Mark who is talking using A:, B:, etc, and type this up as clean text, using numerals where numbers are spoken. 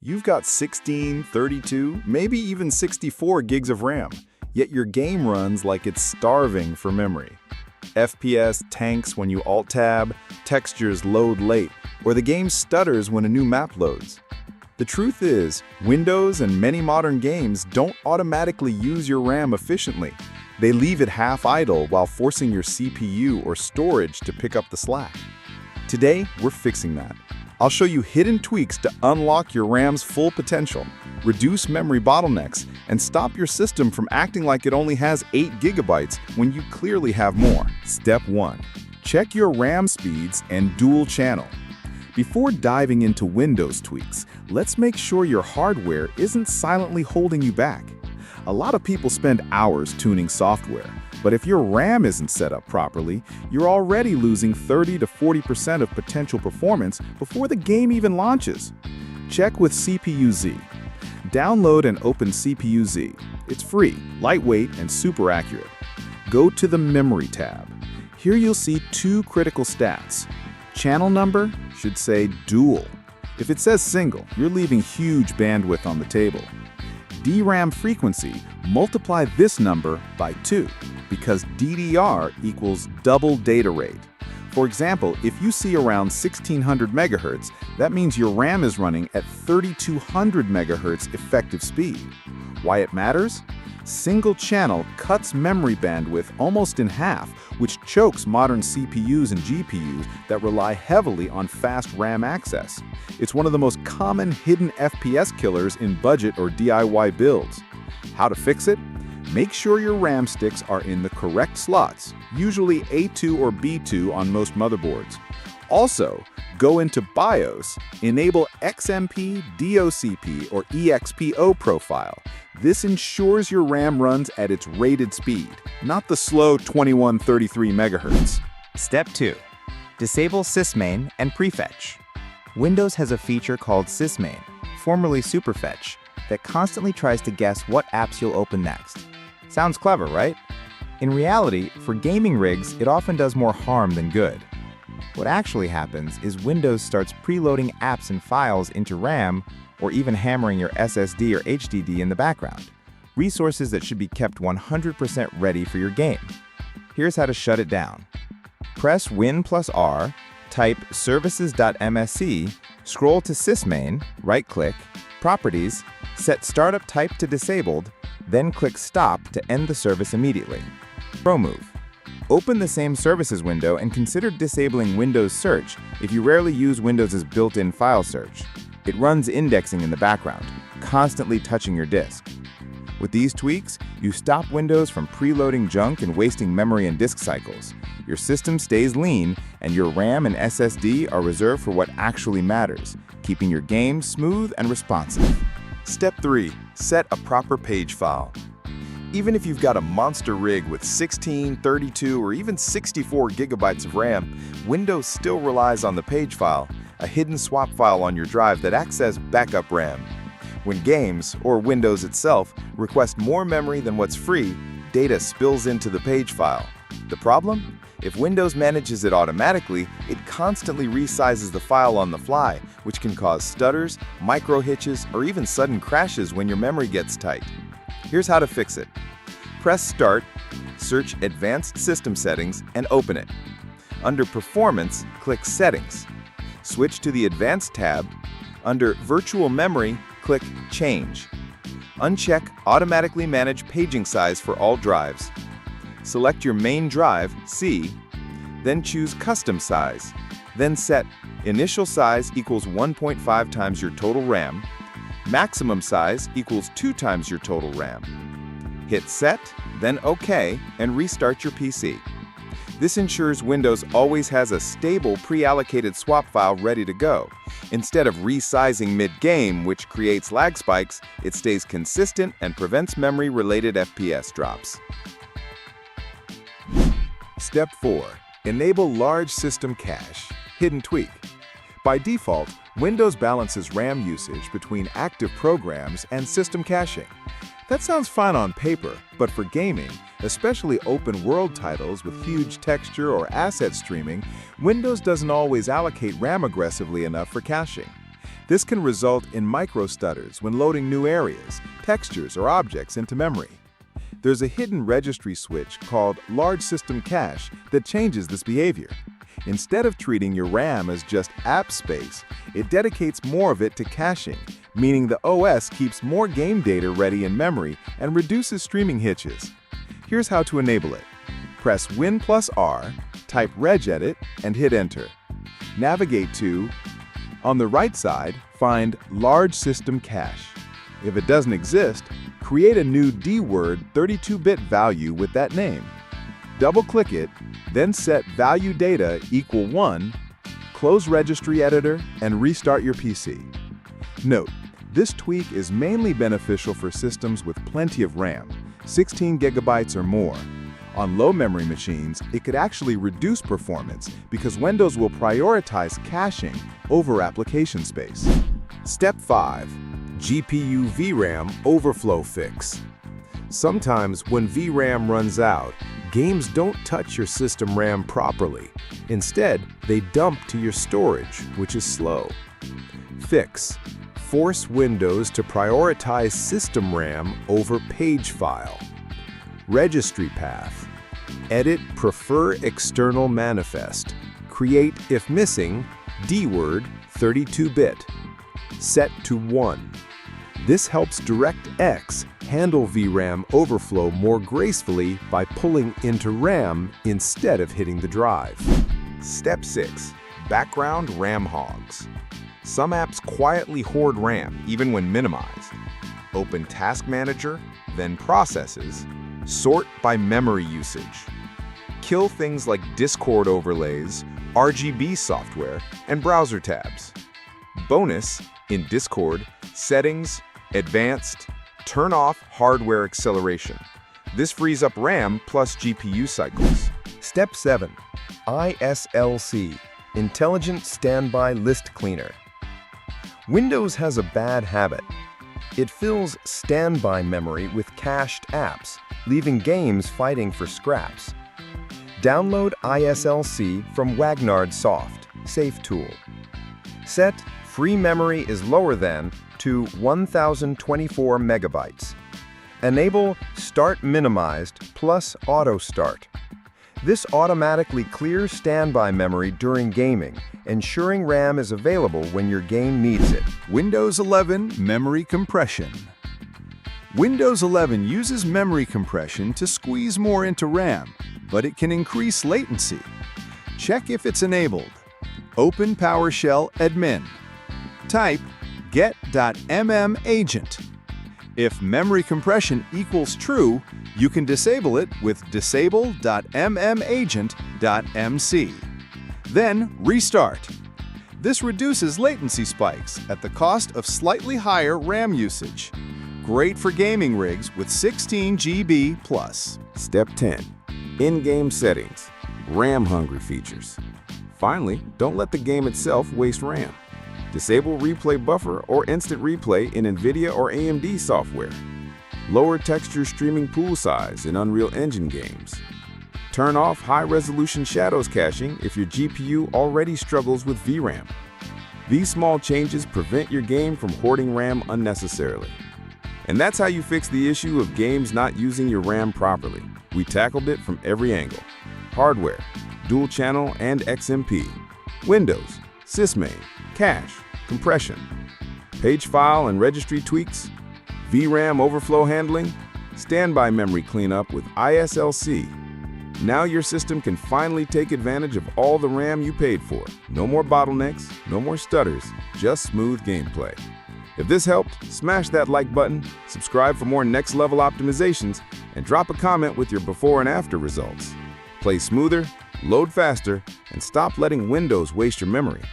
A: You've got 16, 32, maybe even 64 gigs of RAM, yet your game runs like it's starving for memory. FPS tanks when you Alt-Tab, textures load late, or the game stutters when a new map loads. The truth is, Windows and many modern games don't automatically use your RAM efficiently. They leave it half idle while forcing your CPU or storage to pick up the slack. Today, we're fixing that. I'll show you hidden tweaks to unlock your RAM's full potential, reduce memory bottlenecks, and stop your system from acting like it only has 8 GB when you clearly have more. Step 1. Check your RAM speeds and dual channel. Before diving into Windows tweaks, let's make sure your hardware isn't silently holding you back. A lot of people spend hours tuning software, but if your RAM isn't set up properly, you're already losing 30 to 40% of potential performance before the game even launches. Check with CPU-Z. Download and open CPU-Z. It's free, lightweight, and super accurate. Go to the Memory tab. Here you'll see 2 critical stats. Channel number should say dual. If it says single, you're leaving huge bandwidth on the table. DRAM frequency, multiply this number by 2, because DDR equals double data rate. For example, if you see around 1600 MHz, that means your RAM is running at 3200 MHz effective speed. Why it matters? Single channel cuts memory bandwidth almost in half, which chokes modern CPUs and GPUs that rely heavily on fast RAM access. It's one of the most common hidden FPS killers in budget or DIY builds. How to fix it? Make sure your RAM sticks are in the correct slots, usually A2 or B2 on most motherboards. Also, go into BIOS, enable XMP, DOCP, or EXPO profile. This ensures your RAM runs at its rated speed, not the slow 2133 MHz.
B: Step 2. Disable SysMain and Prefetch. Windows has a feature called SysMain, formerly Superfetch, that constantly tries to guess what apps you'll open next. Sounds clever, right? In reality, for gaming rigs, it often does more harm than good. What actually happens is Windows starts preloading apps and files into RAM, or even hammering your SSD or HDD in the background, resources that should be kept 100% ready for your game. Here's how to shut it down. Press Win+R, type services.msc, scroll to SysMain, right-click, Properties, set Startup Type to Disabled, then click Stop to end the service immediately. Pro move. Open the same services window and consider disabling Windows Search if you rarely use Windows' built-in file search. It runs indexing in the background, constantly touching your disk. With these tweaks, you stop Windows from preloading junk and wasting memory and disk cycles. Your system stays lean, and your RAM and SSD are reserved for what actually matters, keeping your game smooth and responsive.
A: Step 3. Set a proper page file. Even if you've got a monster rig with 16, 32, or even 64 GB of RAM, Windows still relies on the page file, a hidden swap file on your drive that acts as backup RAM. When games, or Windows itself, request more memory than what's free, data spills into the page file. The problem? If Windows manages it automatically, it constantly resizes the file on the fly, which can cause stutters, micro hitches, or even sudden crashes when your memory gets tight. Here's how to fix it. Press Start, search Advanced System Settings, and open it. Under Performance, click Settings. Switch to the Advanced tab. Under Virtual Memory, click Change. Uncheck Automatically Manage Paging Size for all drives. Select your main drive, C, then choose Custom Size. Then set Initial Size equals 1.5 times your total RAM, Maximum Size equals 2 times your total RAM. Hit Set, then OK, and restart your PC. This ensures Windows always has a stable pre-allocated swap file ready to go. Instead of resizing mid-game, which creates lag spikes, it stays consistent and prevents memory-related FPS drops. Step 4. Enable Large System Cache. Hidden tweak. By default, Windows balances RAM usage between active programs and system caching. That sounds fine on paper, but for gaming, especially open-world titles with huge texture or asset streaming, Windows doesn't always allocate RAM aggressively enough for caching. This can result in micro-stutters when loading new areas, textures, or objects into memory. There's a hidden registry switch called large system cache that changes this behavior. Instead of treating your RAM as just app space, it dedicates more of it to caching, meaning the OS keeps more game data ready in memory and reduces streaming hitches. Here's how to enable it. Press Win+R, type regedit, and hit Enter. Navigate to, on the right side, find Large System Cache. If it doesn't exist, create a new DWORD 32-bit value with that name. Double-click it, then set value data equal 1, close Registry Editor, and restart your PC. Note, this tweak is mainly beneficial for systems with plenty of RAM, 16 GB or more. On low memory machines, it could actually reduce performance because Windows will prioritize caching over application space. Step 5. GPU VRAM Overflow Fix. Sometimes when VRAM runs out, games don't touch your system RAM properly. Instead, they dump to your storage, which is slow. Fix. Force Windows to prioritize system RAM over pagefile. Registry path. Edit Prefer External Manifest. Create, if missing, DWORD 32-bit. Set to 1. This helps DirectX handle VRAM overflow more gracefully by pulling into RAM instead of hitting the drive. Step 6. Background RAM hogs. Some apps quietly hoard RAM even when minimized. Open Task Manager, then Processes, sort by memory usage. Kill things like Discord overlays, RGB software, and browser tabs. Bonus, in Discord, Settings, Advanced, turn off hardware acceleration. This frees up RAM plus GPU cycles. Step 7. ISLC, Intelligent Standby List Cleaner. Windows has a bad habit. It fills standby memory with cached apps, leaving games fighting for scraps. Download ISLC from Wagnard Soft, Safe Tool. Set Free Memory is lower than to 1024 megabytes. Enable Start Minimized plus Auto Start. This automatically clears standby memory during gaming, ensuring RAM is available when your game needs it. Windows 11 Memory Compression. Windows 11 uses memory compression to squeeze more into RAM, but it can increase latency. Check if it's enabled. Open PowerShell admin. Type get.mmagent. If memory compression equals true, you can disable it with disable.mmagent.mc. Then restart. This reduces latency spikes at the cost of slightly higher RAM usage. Great for gaming rigs with 16 GB plus.
C: Step 10. In-game settings. RAM-hungry features. Finally, don't let the game itself waste RAM. Disable replay buffer or instant replay in NVIDIA or AMD software. Lower texture streaming pool size in Unreal Engine games. Turn off high-resolution shadows caching if your GPU already struggles with VRAM. These small changes prevent your game from hoarding RAM unnecessarily. And that's how you fix the issue of games not using your RAM properly. We tackled it from every angle. Hardware, dual channel and XMP, Windows, SysMain, cache, compression, pagefile and registry tweaks, VRAM overflow handling, standby memory cleanup with ISLC. Now your system can finally take advantage of all the RAM you paid for. No more bottlenecks, no more stutters, just smooth gameplay. If this helped, smash that like button, subscribe for more next-level optimizations, and drop a comment with your before and after results. Play smoother, load faster, and stop letting Windows waste your memory.